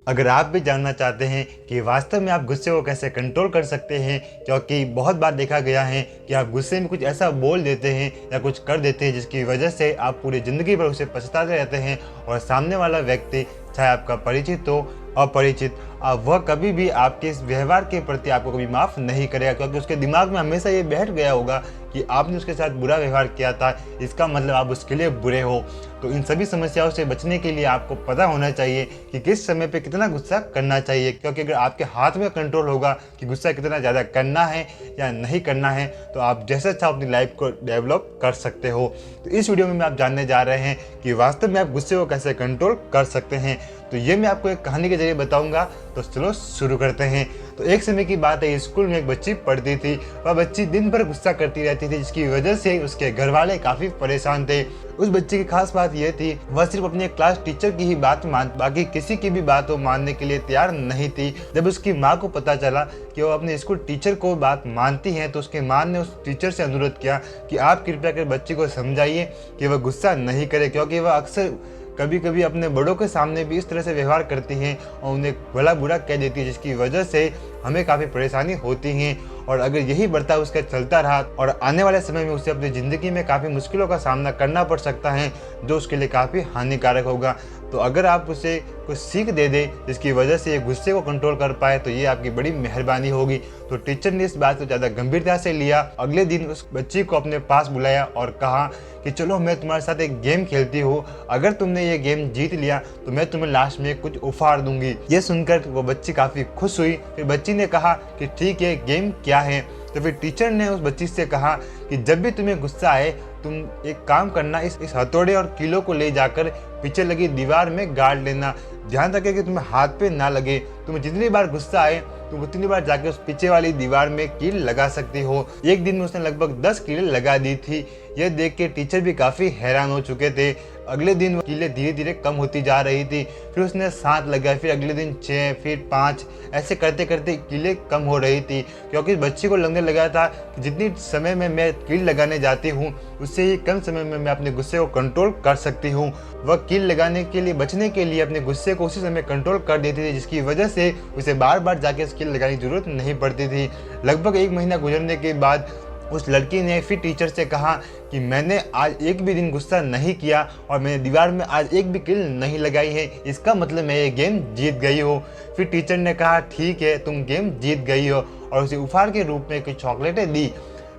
अगर आप भी जानना चाहते हैं कि वास्तव में आप गुस्से को कैसे कंट्रोल कर सकते हैं, क्योंकि बहुत बार देखा गया है कि आप गुस्से में कुछ ऐसा बोल देते हैं या कुछ कर देते हैं जिसकी वजह से आप पूरी ज़िंदगी भर उसे पछताते रहते हैं और सामने वाला व्यक्ति, चाहे आपका परिचित हो अपरिचित, वह कभी भी आपके इस व्यवहार के प्रति आपको कभी माफ़ नहीं करेगा, क्योंकि उसके दिमाग में हमेशा ये बैठ गया होगा कि आपने उसके साथ बुरा व्यवहार किया था, इसका मतलब आप उसके लिए बुरे हो। तो इन सभी समस्याओं से बचने के लिए आपको पता होना चाहिए कि किस समय पे कितना गुस्सा करना चाहिए, क्योंकि अगर आपके हाथ में कंट्रोल होगा कि गुस्सा कितना ज़्यादा करना है या नहीं करना है, तो आप जैसा चाहो अपनी लाइफ को डेवलप कर सकते हो। तो इस वीडियो में आप जानने जा रहे हैं कि वास्तव में आप गुस्से को कैसे कंट्रोल कर सकते हैं। तो ये मैं आपको एक कहानी के जरिए बताऊंगा, तो चलो शुरू करते हैं। तो एक समय की बात है, स्कूल में एक बच्ची पढ़ती थी। वह बच्ची दिन भर गुस्सा करती रहती थी, जिसकी वजह से उसके घर वाले काफ़ी परेशान थे। उस बच्ची की खास बात यह थी, वह सिर्फ अपने क्लास टीचर की ही बात बाकी किसी की भी बात वो मानने के लिए तैयार नहीं थी। जब उसकी माँ को पता चला कि वो अपने स्कूल टीचर को बात मानती हैं, तो उसके माँ ने उस टीचर से अनुरोध किया कि आप कृपया कर बच्ची को समझाइए कि वह गुस्सा नहीं करे, क्योंकि वह अक्सर कभी कभी अपने बड़ों के सामने भी इस तरह से व्यवहार करती हैं और उन्हें भला बुरा कह देती है, जिसकी वजह से हमें काफ़ी परेशानी होती हैं। और अगर यही बर्ताव उसका चलता रहा और आने वाले समय में उसे अपनी ज़िंदगी में काफ़ी मुश्किलों का सामना करना पड़ सकता है, जो उसके लिए काफ़ी हानिकारक होगा। तो अगर आप उसे कुछ सीख दे दे जिसकी वजह से ये गुस्से को कंट्रोल कर पाए, तो ये आपकी बड़ी मेहरबानी होगी। तो टीचर ने इस बात को ज़्यादा गंभीरता से लिया। अगले दिन उस बच्ची को अपने पास बुलाया और कहा कि चलो मैं तुम्हारे साथ एक गेम खेलती हूँ, अगर तुमने ये गेम जीत लिया तो मैं तुम्हें लास्ट में कुछ उपहार दूंगी। ये सुनकर वो बच्ची काफ़ी खुश हुई। फिर बच्ची ने कहा कि ठीक है, गेम क्या है? तो फिर टीचर ने उस बच्ची से कहा कि जब भी तुम्हें गुस्सा आए, तुम एक काम करना, इस हथौड़े और कीलों को ले जाकर पीछे लगी दीवार में गाड़ लेना। ध्यान रखें कि तुम्हें हाथ पे ना लगे। तुम्हें जितनी बार गुस्सा आए तुम उतनी बार जाके उस पीछे वाली दीवार में कील लगा सकती हो। एक दिन में उसने लगभग 10 कीलें लगा दी थी। यह देख के टीचर भी काफ़ी हैरान हो चुके थे। अगले दिन वो कीलें धीरे धीरे कम होती जा रही थी। फिर उसने 7 लगाए, फिर अगले दिन 6, फिर 5, ऐसे करते करते कीलें कम हो रही थी, क्योंकि बच्चे को लगने लगा था कि जितनी समय में मैं कील लगाने जाती हूँ, उससे ही कम समय में मैं अपने गुस्से को कंट्रोल कर सकती हूँ। वह कील लगाने के लिए बचने के लिए अपने गुस्से को उसी समय कंट्रोल कर देती थी, जिसकी वजह से उसे बार बार जाके कील लगाने की जरूरत नहीं पड़ती थी। लगभग 1 महीना गुजरने के बाद उस लड़की ने फिर टीचर से कहा कि मैंने आज एक भी दिन गुस्सा नहीं किया और मैंने दीवार में आज एक भी कील नहीं लगाई है, इसका मतलब मैं ये गेम जीत गई हो। फिर टीचर ने कहा ठीक है, तुम गेम जीत गई हो, और उसे उपहार के रूप में कुछ चॉकलेटें दी।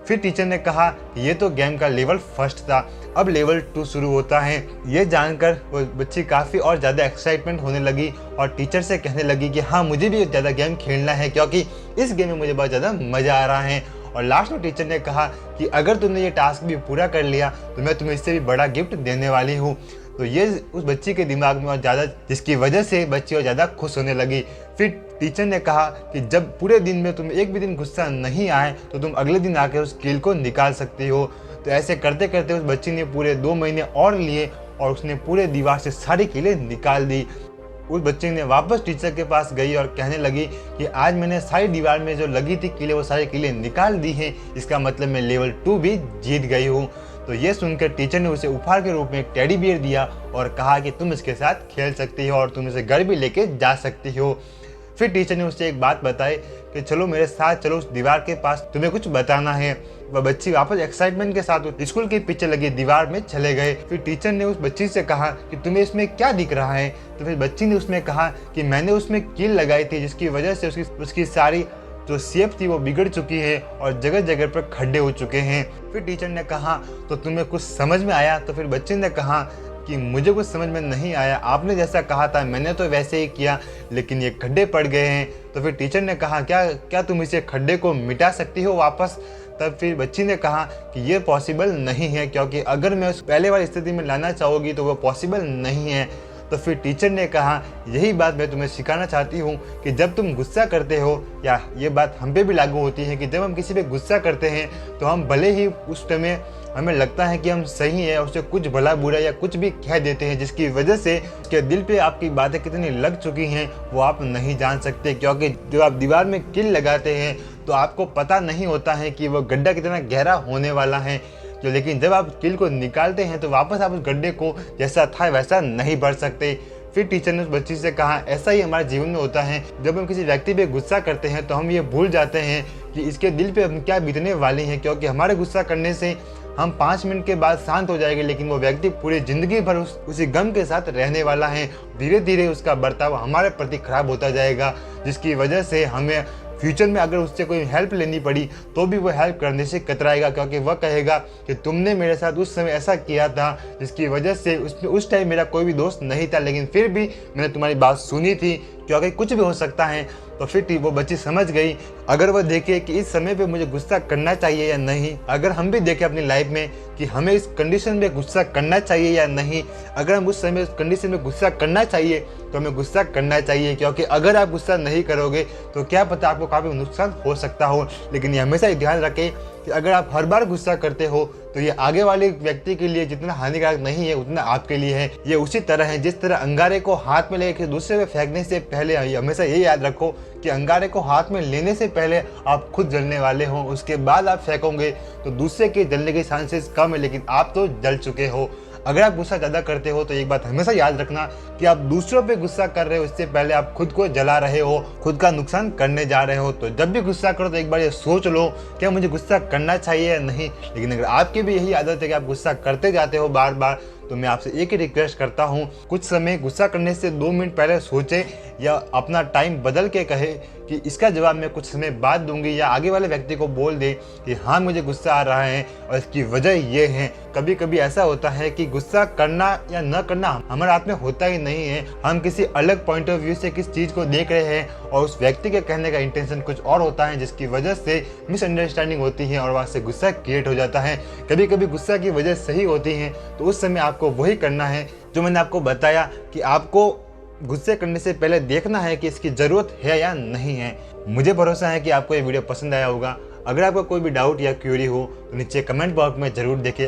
फिर टीचर ने कहा कि ये तो गेम का लेवल 1 था, अब लेवल 2 शुरू होता है। ये जानकर वो बच्ची काफ़ी और ज़्यादा एक्साइटमेंट होने लगी और टीचर से कहने लगी कि हाँ, मुझे भी ज़्यादा गेम खेलना है, क्योंकि इस गेम में मुझे बहुत ज़्यादा मज़ा आ रहा है। और लास्ट में टीचर ने कहा कि अगर तुमने ये टास्क भी पूरा कर लिया तो मैं तुम्हें इससे भी बड़ा गिफ्ट देने वाली हूँ। तो ये उस बच्ची के दिमाग में और ज़्यादा, जिसकी वजह से बच्ची और ज़्यादा खुश होने लगी। फिर टीचर ने कहा कि जब पूरे दिन में तुम्हें एक भी दिन गुस्सा नहीं आए तो तुम अगले दिन आकर उस कील को निकाल सकती हो। तो ऐसे करते करते उस बच्ची ने पूरे 2 महीने और लिए और उसने पूरे दीवार से सारी कीलें निकाल दी। उस बच्चे ने वापस टीचर के पास गई और कहने लगी कि आज मैंने सारी दीवार में जो लगी थी कीलें, वो सारी कीलें निकाल दी हैं, इसका मतलब मैं लेवल 2 भी जीत गई हूँ। तो ये सुनकर टीचर ने उसे उपहार के रूप में एक टेडी बियर दिया और कहा कि तुम इसके साथ खेल सकती हो और तुम इसे घर भी लेके जा सकती हो। फिर टीचर ने उसे एक बात बताई कि चलो मेरे साथ चलो, उस दीवार के पास तुम्हें कुछ बताना है। वह बच्ची वापस एक्साइटमेंट के साथ स्कूल के पीछे लगी दीवार में चले गए। फिर टीचर ने उस बच्ची से कहा कि तुम्हें इसमें क्या दिख रहा है? तो फिर बच्ची ने उसमें कहा कि मैंने उसमें कील लगाई थी, जिसकी वजह से उसकी सारी जो शेप थी वो बिगड़ चुकी है और जगह जगह पर खड्डे हो चुके हैं। फिर टीचर ने कहा तो तुम्हें कुछ समझ में आया? तो फिर बच्चे ने कहा कि मुझे कुछ समझ में नहीं आया, आपने जैसा कहा था मैंने तो वैसे ही किया, लेकिन ये खड्डे पड़ गए हैं। तो फिर टीचर ने कहा क्या तुम इसे खड्डे को मिटा सकती हो वापस? तब फिर बच्ची ने कहा कि ये पॉसिबल नहीं है, क्योंकि अगर मैं उस पहले वाली स्थिति में लाना चाहूँगी तो वो पॉसिबल नहीं है। तो फिर टीचर ने कहा यही बात मैं तुम्हें सिखाना चाहती हूँ कि जब तुम गुस्सा करते हो, या ये बात हम पे भी लागू होती है कि जब हम किसी पे गुस्सा करते हैं तो हम भले ही उस समय हमें लगता है कि हम सही है, उससे कुछ भला बुरा या कुछ भी कह देते हैं, जिसकी वजह से उसके दिल पे आपकी बातें कितनी लग चुकी हैं वो आप नहीं जान सकते। क्योंकि जब आप दीवार में कील लगाते हैं तो आपको पता नहीं होता है कि वो गड्ढा कितना गहरा होने वाला है, लेकिन जब आप कील को निकालते हैं तो वापस आप उस गड्ढे को जैसा था वैसा नहीं भर सकते। फिर टीचर ने उस बच्ची से कहा, ऐसा ही हमारे जीवन में होता है, जब हम किसी व्यक्ति पे गुस्सा करते हैं तो हम ये भूल जाते हैं कि इसके दिल पे हम क्या बीतने वाली हैं, क्योंकि हमारे गुस्सा करने से हम 5 मिनट के बाद शांत हो जाएंगे, लेकिन वो व्यक्ति पूरी ज़िंदगी भर उसी गम के साथ रहने वाला है। धीरे धीरे उसका बर्ताव हमारे प्रति खराब होता जाएगा, जिसकी वजह से हमें फ्यूचर में अगर उससे कोई हेल्प लेनी पड़ी तो भी वो हेल्प करने से कतराएगा, क्योंकि वह कहेगा कि तुमने मेरे साथ उस समय ऐसा किया था जिसकी वजह से उस टाइम मेरा कोई भी दोस्त नहीं था, लेकिन फिर भी मैंने तुम्हारी बात सुनी थी, क्योंकि कुछ भी हो सकता है। तो फिर वो बच्ची समझ गई, अगर वह देखे कि इस समय पे मुझे गुस्सा करना चाहिए या नहीं, अगर हम भी देखें अपनी लाइफ में कि हमें इस कंडीशन में गुस्सा करना चाहिए या नहीं, अगर हम उस समय उस कंडीशन में गुस्सा करना चाहिए तो हमें गुस्सा करना चाहिए, क्योंकि अगर आप गुस्सा नहीं करोगे तो क्या पता आपको काफ़ी नुकसान हो सकता हो। लेकिन ये हमेशा ध्यान रखें कि अगर आप हर बार गुस्सा करते हो तो ये आगे वाले व्यक्ति के लिए जितना हानिकारक नहीं है उतना आपके लिए है। ये उसी तरह है जिस तरह अंगारे को हाथ में लेकर दूसरे में फेंकने से पहले हमेशा ये याद रखो कि अंगारे को हाथ में लेने से पहले आप खुद जलने वाले हो, उसके बाद आप फेंकोगे तो दूसरे के जलने के चांसेस कम है, लेकिन आप तो जल चुके हो। अगर आप गुस्सा ज़्यादा करते हो तो एक बात हमेशा याद रखना कि आप दूसरों पे गुस्सा कर रहे हो, इससे पहले आप खुद को जला रहे हो, खुद का नुकसान करने जा रहे हो। तो जब भी गुस्सा करो तो एक बार ये सोच लो क्या मुझे गुस्सा करना चाहिए या नहीं। लेकिन अगर आपकी भी यही आदत है कि आप गुस्सा करते जाते हो बार बार, तो मैं आपसे एक ही रिक्वेस्ट करता हूँ, कुछ समय गुस्सा करने से 2 मिनट पहले सोचें या अपना टाइम बदल के कहे कि इसका जवाब मैं कुछ समय बाद दूंगी, या आगे वाले व्यक्ति को बोल दे कि हाँ मुझे गुस्सा आ रहा है और इसकी वजह ये है। कभी कभी ऐसा होता है कि गुस्सा करना या न करना हमारे हाथ में होता ही नहीं है, हम किसी अलग पॉइंट ऑफ व्यू से किस चीज़ को देख रहे हैं और उस व्यक्ति के कहने का इंटेंशन कुछ और होता है, जिसकी वजह से मिसअंडरस्टैंडिंग होती है और वहाँ से गुस्सा क्रिएट हो जाता है। कभी कभी गुस्सा की वजह सही होती है, तो उस समय आपको वही करना है जो मैंने आपको बताया कि आपको गुस्से करने से पहले देखना है कि इसकी ज़रूरत है या नहीं है। मुझे भरोसा है कि आपको ये वीडियो पसंद आया होगा। अगर आपका कोई भी डाउट या क्वेरी हो तो नीचे कमेंट बॉक्स में ज़रूर देखें।